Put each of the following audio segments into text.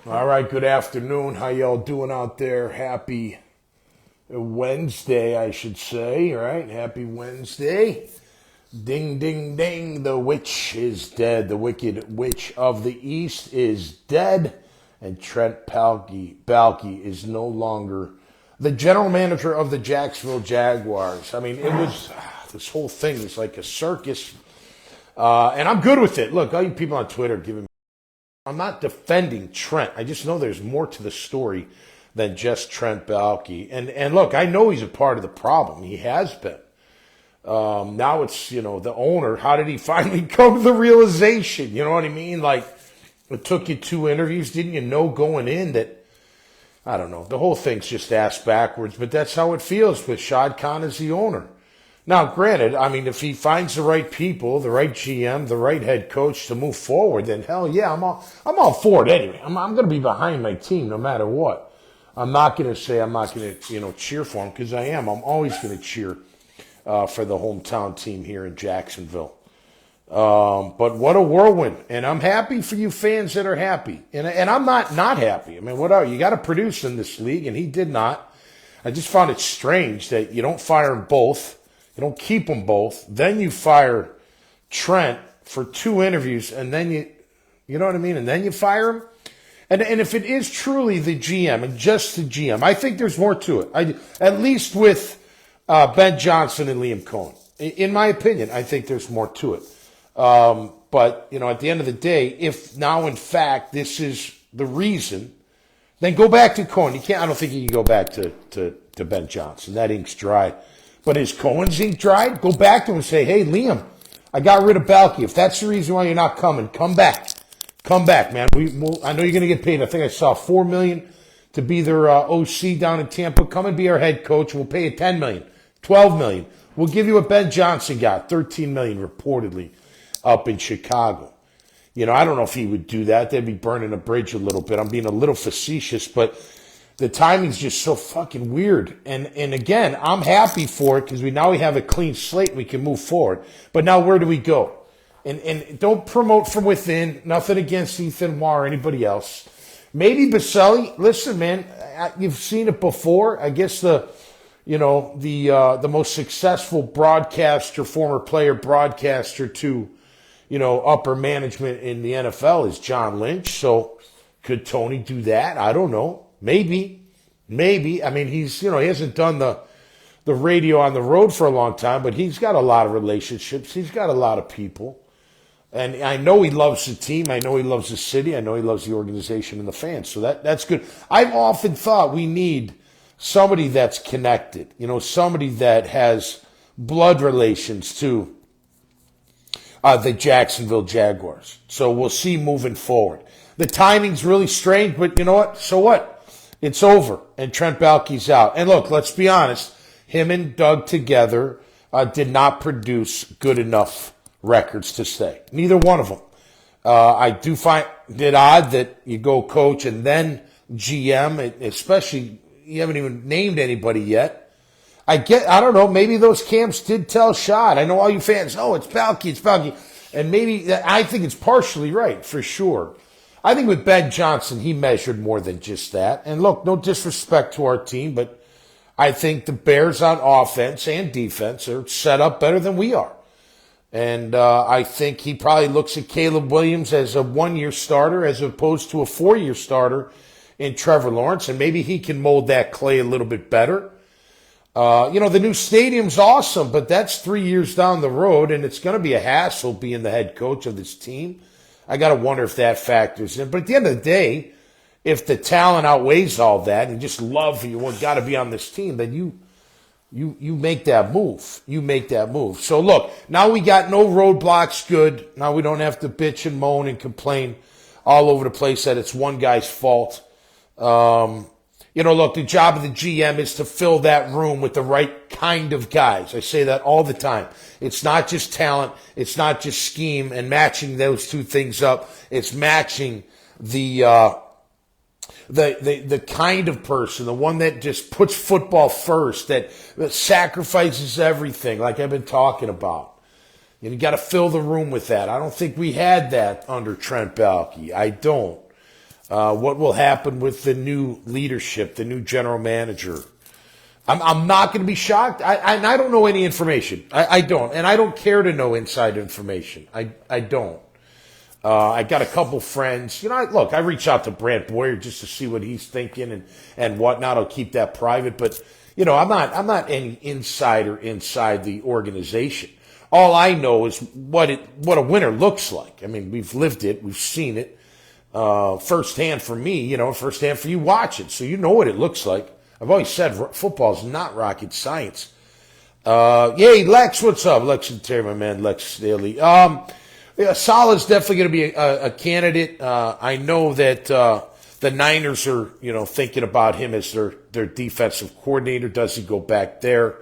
All right, good afternoon. How y'all doing out there? Happy Wednesday, I should say, right? Happy Wednesday. Ding, ding, ding. The witch is dead. The wicked witch of the East is dead. And Trent Baalke is no longer the general manager of the Jacksonville Jaguars. I mean, it was, this whole thing was like a circus. And I'm good with it. Look, all you people on Twitter giving me, I'm not defending Trent. I just know there's more to the story than just Trent Baalke. And look, I know he's a part of the problem. He has been. Now it's, the owner. How did he finally come to the realization? You know what I mean? Like, it took you 2 interviews. Didn't you know going in that, I don't know, the whole thing's just ass backwards, but that's how it feels with Shad Khan as the owner. Now, granted, I mean, if he finds the right people, the right GM, the right head coach to move forward, then hell yeah, I'm all for it anyway. I'm going to be behind my team no matter what. I'm not going to say I'm not going to, cheer for him, because I am. I'm always going to cheer for the hometown team here in Jacksonville. But what a whirlwind. And I'm happy for you fans that are happy. And I'm not happy. I mean, you got to produce in this league, and he did not. I just found it strange that you don't fire them both. You don't keep them both. Then you fire Trent for 2 interviews, and then you know what I mean? And then you fire him. And if it is truly the GM and just the GM, I think there's more to it. At least with Ben Johnson and Liam Cohen. In my opinion, I think there's more to it. But, at the end of the day, if now in fact this is the reason, then go back to Cohen. I don't think you can go back to Ben Johnson. That ink's dry. But is Cohen's ink dried? Go back to him and say, hey, Liam, I got rid of Baalke. If that's the reason why you're not coming, come back. Come back, man. I know you're going to get paid. I think I saw $4 million to be their OC down in Tampa. Come and be our head coach. We'll pay you $10 million, $12 million. We'll give you what Ben Johnson got, $13 million reportedly up in Chicago. I don't know if he would do that. They'd be burning a bridge a little bit. I'm being a little facetious, but the timing's just so fucking weird. And again, I'm happy for it because now we have a clean slate and we can move forward. But now where do we go? And don't promote from within. Nothing against Ethan Waugh or anybody else. Maybe Baselli. Listen, man, you've seen it before. I guess the most successful broadcaster, former player broadcaster to, upper management in the NFL is John Lynch. So could Tony do that? I don't know. Maybe. I mean, he hasn't done the radio on the road for a long time, but he's got a lot of relationships. He's got a lot of people. And I know he loves the team. I know he loves the city. I know he loves the organization and the fans. So that's good. I've often thought we need somebody that's connected, somebody that has blood relations to the Jacksonville Jaguars. So we'll see moving forward. The timing's really strange, but you know what? So what? It's over, and Trent Baalke's out. And look, let's be honest. Him and Doug together did not produce good enough records to stay. Neither one of them. I do find it odd that you go coach and then GM, especially you haven't even named anybody yet. I don't know, maybe those camps did tell Shad. I know all you fans, it's Baalke. And maybe, I think it's partially right, for sure. I think with Ben Johnson, he measured more than just that. And look, no disrespect to our team, but I think the Bears on offense and defense are set up better than we are. And I think he probably looks at Caleb Williams as a 1-year starter as opposed to a 4-year starter in Trevor Lawrence. And maybe he can mold that clay a little bit better. The new stadium's awesome, but that's 3 years down the road, and it's going to be a hassle being the head coach of this team. I got to wonder if that factors in. But at the end of the day, if the talent outweighs all that and just love you got to be on this team, then you make that move. You make that move. So look, now we got no roadblocks. Good. Now we don't have to bitch and moan and complain all over the place that it's one guy's fault. Look, the job of the GM is to fill that room with the right kind of guys. I say that all the time. It's not just talent. It's not just scheme and matching those two things up. It's matching the kind of person, the one that just puts football first, that sacrifices everything, like I've been talking about. And you got to fill the room with that. I don't think we had that under Trent Baalke. I don't. What will happen with the new leadership, the new general manager? I'm not going to be shocked. I don't know any information. I don't. And I don't care to know inside information. I don't. I got a couple friends. Look, I reach out to Brant Boyer just to see what he's thinking and whatnot. I'll keep that private. But, I'm not any insider inside the organization. All I know is what a winner looks like. I mean, we've lived it. We've seen it firsthand for me, firsthand for you watching. So you know what it looks like. I've always said football is not rocket science. Yay, Lex, what's up? Lex and Terry, my man, Lex Staley. Salah's definitely going to be a candidate. I know that the Niners are, thinking about him as their defensive coordinator. Does he go back there?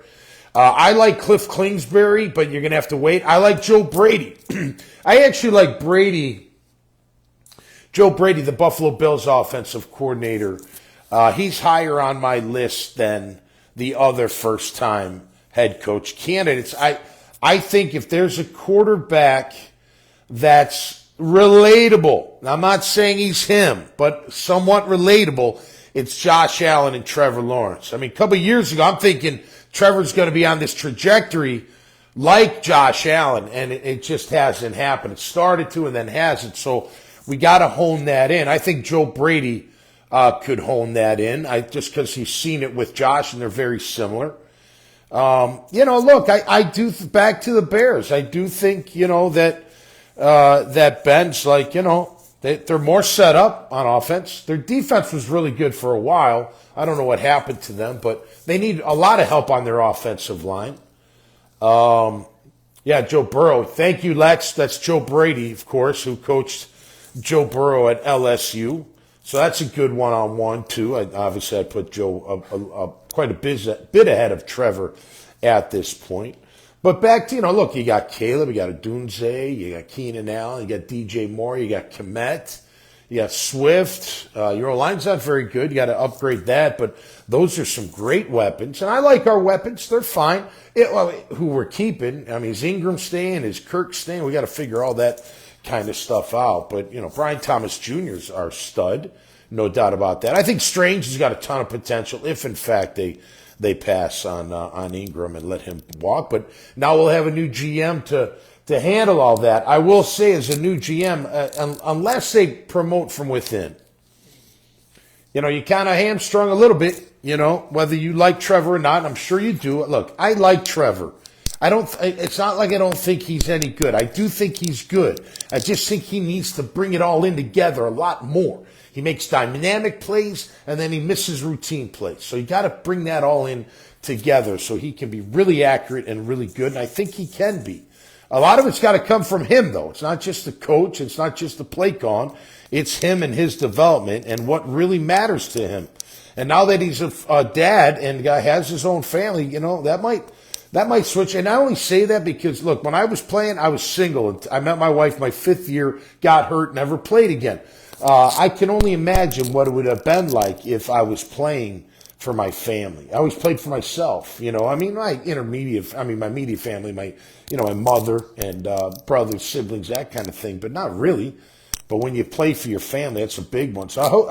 I like Cliff Kingsbury, but you're going to have to wait. I like Joe Brady. I actually like Joe Brady, the Buffalo Bills offensive coordinator. He's higher on my list than the other first-time head coach candidates. I think if there's a quarterback that's relatable, I'm not saying he's him, but somewhat relatable, it's Josh Allen and Trevor Lawrence. I mean, a couple of years ago, I'm thinking Trevor's going to be on this trajectory like Josh Allen, and it just hasn't happened. It started to and then hasn't, so we got to hone that in. I think Joe Brady could hone that in, just because he's seen it with Josh, and they're very similar. Look, I do, back to the Bears, I do think, that Ben's like, they're more set up on offense. Their defense was really good for a while. I don't know what happened to them, but they need a lot of help on their offensive line. Joe Burrow. Thank you, Lex. That's Joe Brady, of course, who coached Joe Burrow at LSU. So that's a good one-on-one, too. Obviously, I put Joe quite a bit ahead of Trevor at this point. But back to, look, you got Caleb, you got Odunze, you got Keenan Allen, you got DJ Moore, you got Kmet, you got Swift. Your line's not very good. You got to upgrade that. But those are some great weapons. And I like our weapons. They're fine. Who we're keeping, I mean, is Ingram staying? Is Kirk staying? We got to figure all that kind of stuff out. But, Brian Thomas Jr. is our stud. No doubt about that. I think Strange has got a ton of potential if, in fact, they pass on Ingram and let him walk. But now we'll have a new GM to handle all that. I will say, as a new GM, unless they promote from within, you kind of hamstrung a little bit, whether you like Trevor or not. I'm sure you do. Look, I like Trevor. It's not like I don't think he's any good. I do think he's good. I just think he needs to bring it all in together a lot more. He makes dynamic plays, and then he misses routine plays. So you got to bring that all in together so he can be really accurate and really good, and I think he can be. A lot of it's got to come from him, though. It's not just the coach. It's not just the play calling. It's him and his development and what really matters to him. And now that he's a dad and the guy has his own family, that might switch. And I only say that because, look, when I was playing, I was single. I met my wife my 5th year, got hurt, never played again. I can only imagine what it would have been like if I was playing for my family. I always played for myself, I mean, my immediate family, my mother and brothers, siblings, that kind of thing, but not really. But when you play for your family, that's a big one. So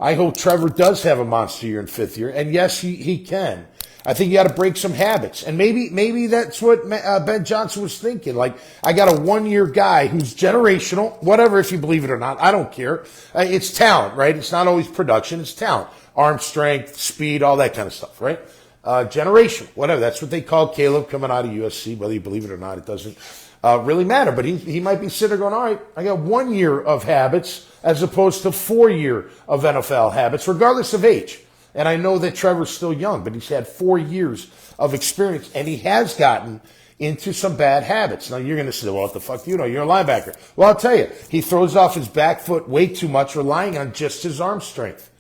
I hope Trevor does have a monster year in 5th year, and yes, he can. I think you got to break some habits. And maybe that's what Ben Johnson was thinking. Like, I got a 1-year guy who's generational, whatever, if you believe it or not. I don't care. It's talent, right? It's not always production. It's talent. Arm strength, speed, all that kind of stuff, right? Generational, whatever. That's what they call Caleb coming out of USC. Whether you believe it or not, it doesn't really matter. But he might be sitting there going, all right, I got 1 year of habits as opposed to 4 year of NFL habits, regardless of age. And I know that Trevor's still young, but he's had 4 years of experience, and he has gotten into some bad habits. Now, you're going to say, well, what the fuck do you know? You're a linebacker. Well, I'll tell you, he throws off his back foot way too much, relying on just his arm strength.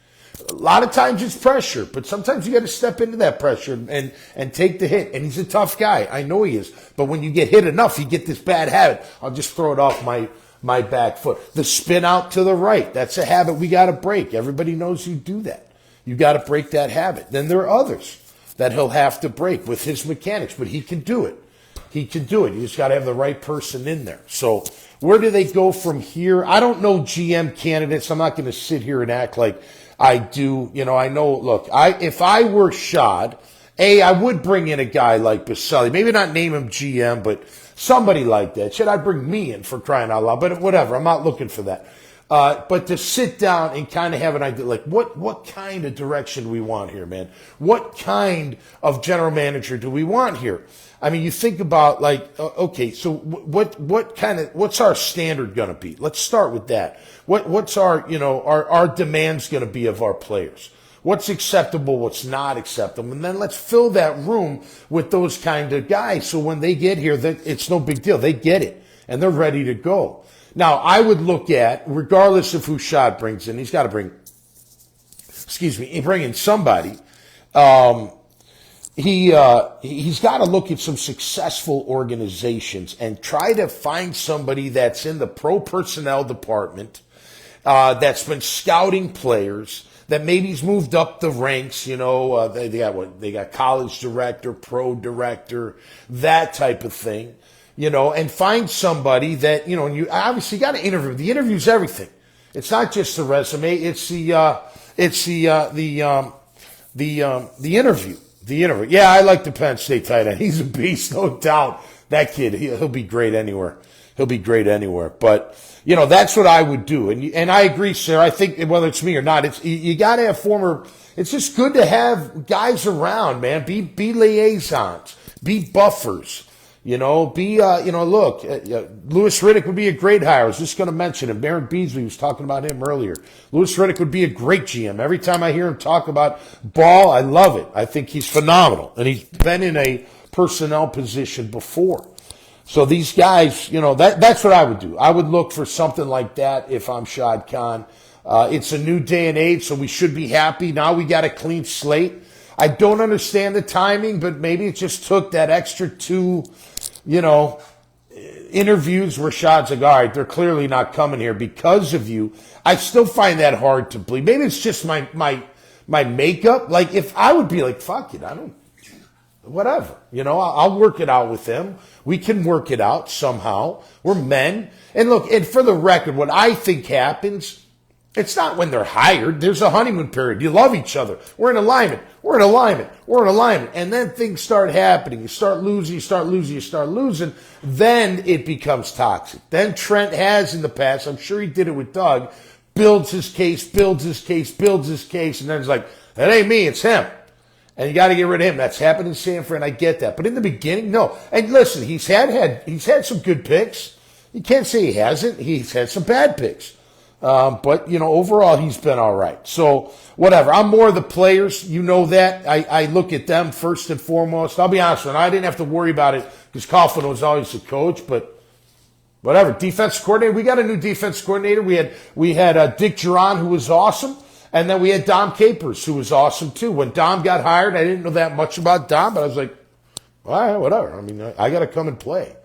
A lot of times it's pressure, but sometimes you got to step into that pressure and take the hit. And he's a tough guy. I know he is. But when you get hit enough, you get this bad habit. I'll just throw it off my back foot. The spin out to the right, that's a habit we got to break. Everybody knows you do that. You got to break that habit. Then there are others that he'll have to break with his mechanics, but he can do it. he can do it. You just got to have the right person in there. So where do they go from here? I don't know GM candidates. I'm not going to sit here and act like I do. I know, look, if I were Shad, I would bring in a guy like Baselli. Maybe not name him GM, but somebody like that. Should I bring me in, for crying out loud? But whatever, I'm not looking for that. But to sit down and kind of have an idea, like what kind of direction do we want here, man? What kind of general manager do we want here? I mean, you think about okay, so what's our standard going to be? Let's start with that. What's our demands going to be of our players? What's acceptable, what's not acceptable? And then let's fill that room with those kind of guys. So when they get here, it's no big deal. They get it and they're ready to go. Now, I would look at, regardless of who Shad brings in, he's got to bring in somebody. He's got to look at some successful organizations and try to find somebody that's in the pro personnel department, that's been scouting players, that maybe he's moved up the ranks. They got college director, pro director, that type of thing, and find somebody that, and you obviously got to interview. The interview's everything. It's not just the resume. It's the interview. The interview. Yeah, I like the Penn State tight end. He's a beast, no doubt. That kid, he'll be great anywhere. He'll be great anywhere. But, that's what I would do. And I agree, sir. I think whether it's me or not, you got to have it's just good to have guys around, man. Be liaisons. Be buffers. Look, Louis Riddick would be a great hire. I was just going to mention him. Baron Beasley was talking about him earlier. Louis Riddick would be a great GM. Every time I hear him talk about ball, I love it. I think he's phenomenal. And he's been in a personnel position before. So these guys, that's what I would do. I would look for something like that if I'm Shad Khan. It's a new day and age, so we should be happy. Now we got a clean slate. I don't understand the timing, but maybe it just took that extra 2, interviews where Shad's like, all right, they're clearly not coming here because of you. I still find that hard to believe. Maybe it's just my makeup. Like, if I would be like, fuck it, whatever. I'll work it out with them. We can work it out somehow. We're men. And look, and for the record, what I think happens, it's not when they're hired. There's a honeymoon period. You love each other. We're in alignment. And then things start happening. You start losing. Then it becomes toxic. Then Trent has in the past, I'm sure he did it with Doug, builds his case. And then it's like, that ain't me, it's him. And you got to get rid of him. That's happened in San Fran. I get that. But in the beginning, no. And listen, he's had some good picks. You can't say he hasn't. He's had some bad picks. But, overall, he's been all right. So, whatever. I'm more of the players. You know that. I look at them first and foremost. I'll be honest with you. I didn't have to worry about it because Coughlin was always the coach. But, whatever. Defense coordinator. We got a new defense coordinator. We had Dick Duran, who was awesome. And then we had Dom Capers, who was awesome, too. When Dom got hired, I didn't know that much about Dom. But I was like, all right, whatever. I mean, I got to come and play.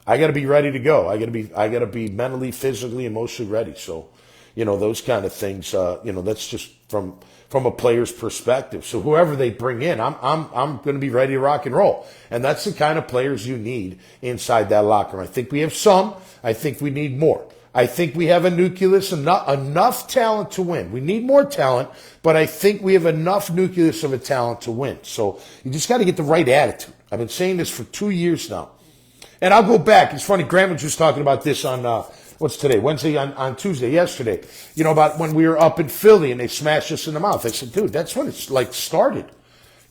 I got to be ready to go. I got to be mentally, physically, emotionally ready. So, those kind of things, that's just from a player's perspective. So whoever they bring in, I'm going to be ready to rock and roll. And that's the kind of players you need inside that locker room. I think we have some. I think we need more. I think we have a nucleus, enough talent to win. We need more talent, but I think we have enough nucleus of a talent to win. So you just got to get the right attitude. I've been saying this for 2 years now. And I'll go back. It's funny, Graham was just talking about this on, what's today? Wednesday, on Tuesday, yesterday. About when we were up in Philly and they smashed us in the mouth. I said, dude, that's when it's started.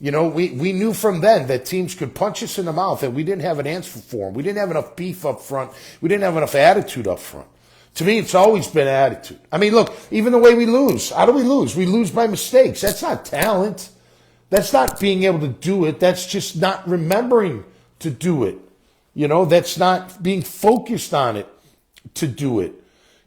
We knew from then that teams could punch us in the mouth and we didn't have an answer for them. We didn't have enough beef up front. We didn't have enough attitude up front. To me, it's always been attitude. I mean, look, even the way we lose. How do we lose? We lose by mistakes. That's not talent. That's not being able to do it. That's just not remembering to do it. That's not being focused on it to do it.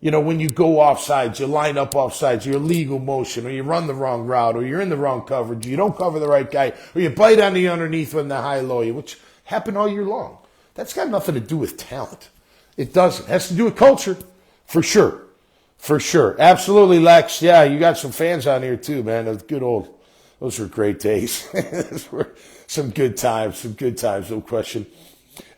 When you go offsides, you line up offsides, you're illegal motion, or you run the wrong route, or you're in the wrong coverage, you don't cover the right guy, or you bite on the underneath when the high-low you, which happened all year long. That's got nothing to do with talent. It doesn't. It has to do with culture, for sure. For sure. Absolutely, Lex. Yeah, you got some fans on here too, man. Those were great days. Those were some good times, no question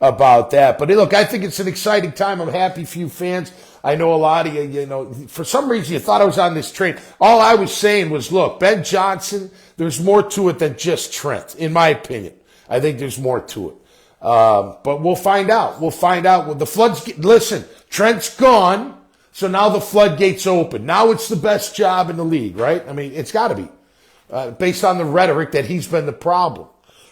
about that. But look, I think it's an exciting time. I'm happy for you fans. I know a lot of you, for some reason you thought I was on this train. All I was saying was, look, Ben Johnson, there's more to it than just Trent, in my opinion. I think there's more to it. But we'll find out. We'll find out. Well, the floods, listen, Trent's gone, so now the floodgates open. Now it's the best job in the league, right? I mean, it's got to be, based on the rhetoric that he's been the problem.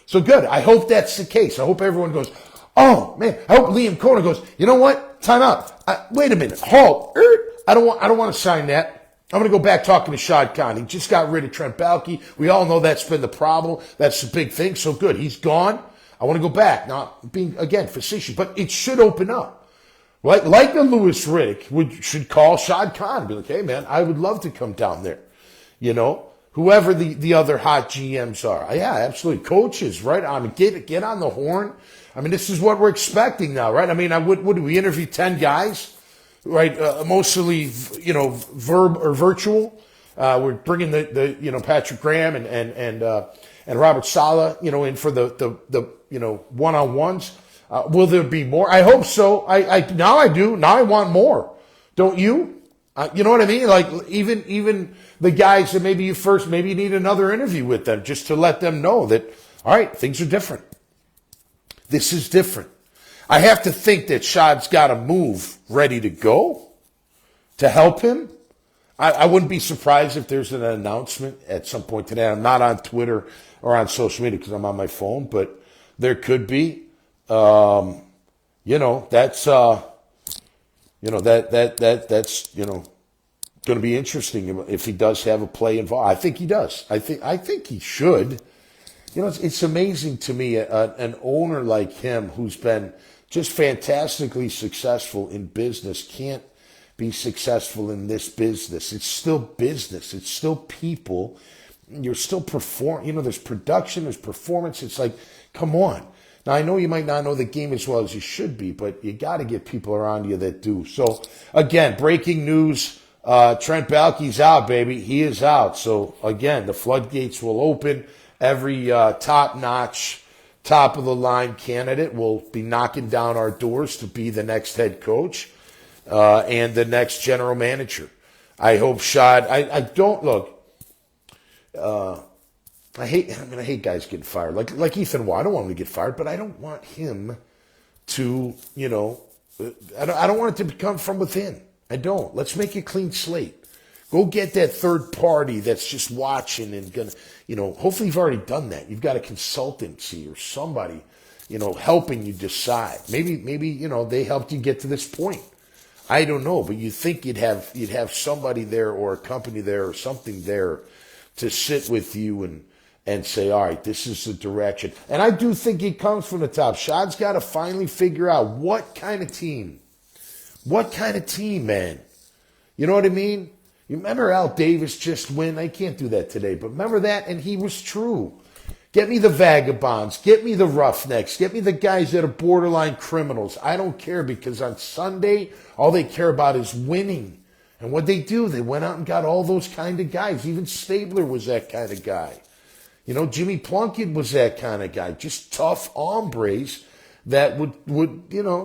So good. I hope that's the case. I hope everyone goes, oh, man. I hope Liam Cohen goes, you know what? Time out. Wait a minute. Halt. I don't want to sign that. I'm going to go back talking to Shad Khan. He just got rid of Trent Baalke. We all know that's been the problem. That's the big thing. So good. He's gone. I want to go back. Not being, again, facetious, but it should open up. Right? Like the Louis Riddick should call Shad Khan and be like, hey, man, I would love to come down there. Whoever the other hot GMs are. Yeah, absolutely. Coaches, right? I mean, get on the horn. I mean, this is what we're expecting now, right? I mean, what do we interview 10 guys, right? Mostly, virtual. We're bringing the Patrick Graham and Robert Saleh, in for the one-on-ones. Will there be more? I hope so. Now I do. Now I want more. Don't you? You know what I mean? Like even the guys that maybe you need another interview with them just to let them know that, all right, things are different. This is different. I have to think that Shad's got a move ready to go to help him. I wouldn't be surprised if there's an announcement at some point today. I'm not on Twitter or on social media because I'm on my phone, but there could be. That's that's going to be interesting if he does have a play involved. I think he does. I think he should. It's amazing to me, an owner like him who's been just fantastically successful in business can't be successful in this business. It's still business. It's still people. You're still there's production, there's performance. It's like, come on. Now, I know you might not know the game as well as you should be, but you got to get people around you that do. So, again, breaking news, Trent Baalke's out, baby. He is out. So, again, the floodgates will open. Every top-notch, top-of-the-line candidate will be knocking down our doors to be the next head coach and the next general manager. I hope Shad. I don't look. I hate guys getting fired. Like Ethan Waugh. I don't want him to get fired, but I don't want him to. I don't want it to come from within. I don't. Let's make a clean slate. Go get that third party that's just watching and gonna, hopefully you've already done that. You've got a consultancy or somebody, helping you decide. Maybe, they helped you get to this point. I don't know, but you think you'd have somebody there or a company there or something there to sit with you and say, all right, this is the direction. And I do think it comes from the top. Shad's got to finally figure out what kind of team, man. You know what I mean? You remember Al Davis just win? I can't do that today, but remember that? And he was true. Get me the vagabonds. Get me the roughnecks. Get me the guys that are borderline criminals. I don't care because on Sunday, all they care about is winning. And what they do, they went out and got all those kind of guys. Even Stabler was that kind of guy. Jimmy Plunkett was that kind of guy. Just tough hombres that would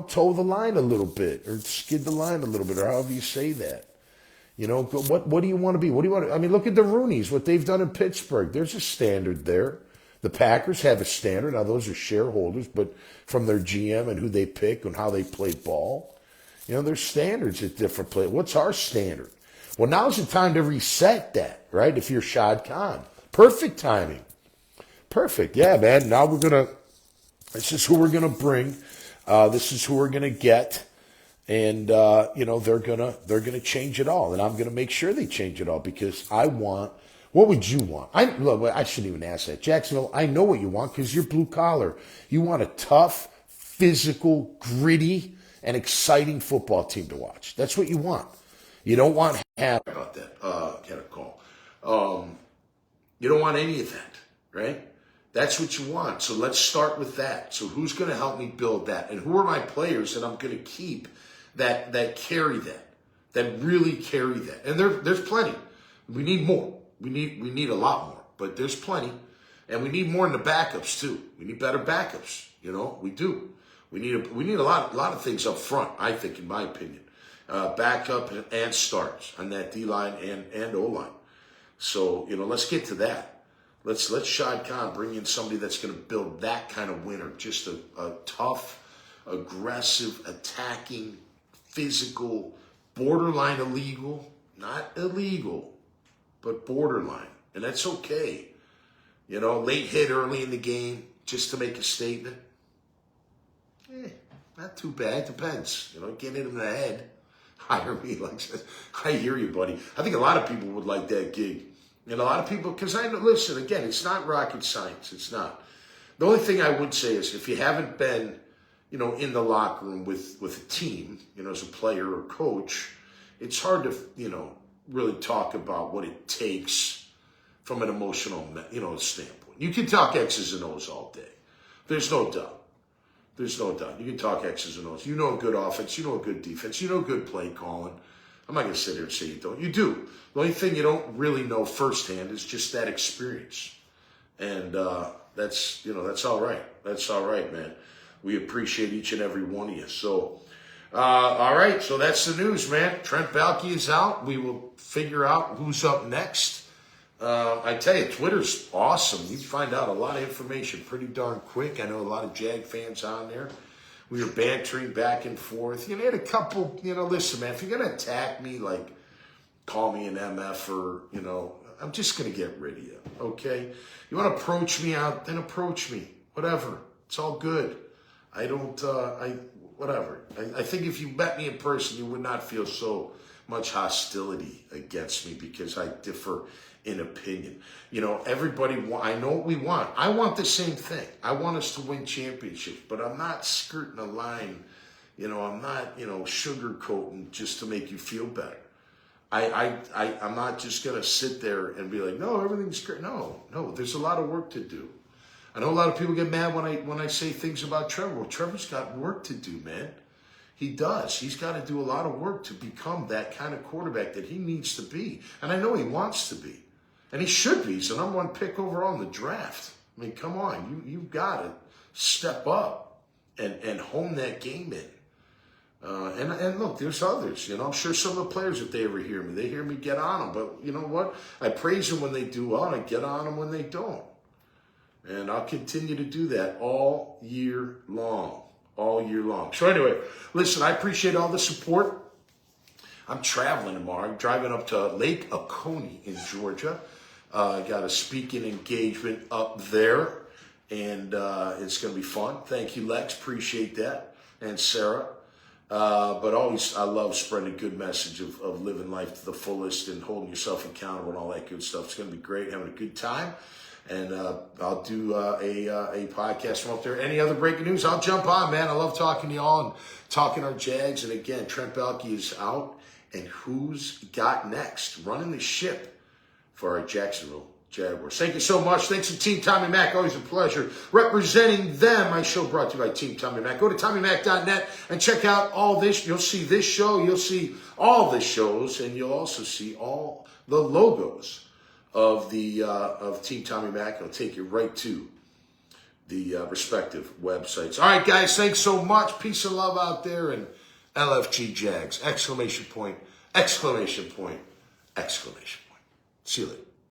toe the line a little bit or skid the line a little bit or however you say that. What do you want to be? What do you want to, look at the Rooneys, what they've done in Pittsburgh. There's a standard there. The Packers have a standard. Now, those are shareholders, but from their GM and who they pick and how they play ball. There's standards at different places. What's our standard? Well, now's the time to reset that, right? If you're Shad Khan. Perfect timing. Perfect. Yeah, man. Now this is who we're going to bring. This is who we're going to get. And, they're going to change it all. And I'm going to make sure they change it all because what would you want? I shouldn't even ask that. Jacksonville, I know what you want because you're blue collar. You want a tough, physical, gritty, and exciting football team to watch. That's what you want. You don't want about that. Get a call. You don't want any of that, right? That's what you want. So let's start with that. So who's going to help me build that? And who are my players that I'm going to keep that carry that really carry that? And there's plenty. We need more. We need a lot more, but there's plenty. And we need more in the backups too. We need better backups. We do. We need a lot of things up front, I think, in my opinion. Backup and starters on that D-line and O-line. So, let's get to that. Let's Shad Khan bring in somebody that's going to build that kind of winner. Just a tough, aggressive, attacking, physical, borderline illegal, not illegal, but borderline. And that's okay. Late hit early in the game just to make a statement. Not too bad. Depends. Get it in the head. Hire me. I hear you, buddy. I think a lot of people would like that gig. And a lot of people, because listen, again, it's not rocket science. It's not. The only thing I would say is if you haven't been, in the locker room with a team, as a player or coach, it's hard to, really talk about what it takes from an emotional, standpoint. You can talk X's and O's all day. There's no doubt. There's no doubt. You can talk X's and O's. You know good offense. You know good defense. You know good play calling. I'm not going to sit here and say you don't. You do. The only thing you don't really know firsthand is just that experience. And that's all right. That's all right, man. We appreciate each and every one of you. So, all right. So that's the news, man. Trent Baalke is out. We will figure out who's up next. I tell you, Twitter's awesome. You find out a lot of information pretty darn quick. I know a lot of Jag fans on there. We were bantering back and forth. You had a couple, listen, man, if you're going to attack me, call me an MF or, I'm just going to get rid of you, okay? You want to approach me out, then approach me. Whatever. It's all good. Whatever. I think if you met me in person, you would not feel so much hostility against me because I differ in opinion. Everybody, I know what we want. I want the same thing. I want us to win championships, but I'm not skirting a line. I'm not, sugarcoating just to make you feel better. I'm not just going to sit there and be like, no, everything's great. No, there's a lot of work to do. I know a lot of people get mad when I say things about Trevor. Well, Trevor's got work to do, man. He does. He's got to do a lot of work to become that kind of quarterback that he needs to be. And I know he wants to be. And he should be. He's the number one pick overall in the draft. I mean, come on. You've got to step up and hone that game in. And look, there's others. I'm sure some of the players, if they ever hear me, they hear me get on them. But you know what? I praise them when they do well, and I get on them when they don't. And I'll continue to do that all year long. All year long. So anyway, listen, I appreciate all the support. I'm traveling tomorrow. I'm driving up to Lake Oconee in Georgia. I got a speaking engagement up there, and it's going to be fun. Thank you, Lex. Appreciate that. And Sarah. But always, I love spreading a good message of living life to the fullest and holding yourself accountable and all that good stuff. It's going to be great, having a good time. And I'll do a podcast from up there. Any other breaking news, I'll jump on, man. I love talking to y'all and talking our Jags. And again, Trent Baalke is out. And who's got next? Running the ship for our Jacksonville Jaguars. Thank you so much. Thanks to Team Tommy Mac. Always a pleasure representing them. My show brought to you by Team Tommy Mac. Go to TommyMac.net and check out all this. You'll see this show. You'll see all the shows. And you'll also see all the logos of Team Tommy Mac. It'll take you right to the respective websites. All right, guys. Thanks so much. Peace and love out there. And LFG Jags! Exclamation point, exclamation point, exclamation point. See you later.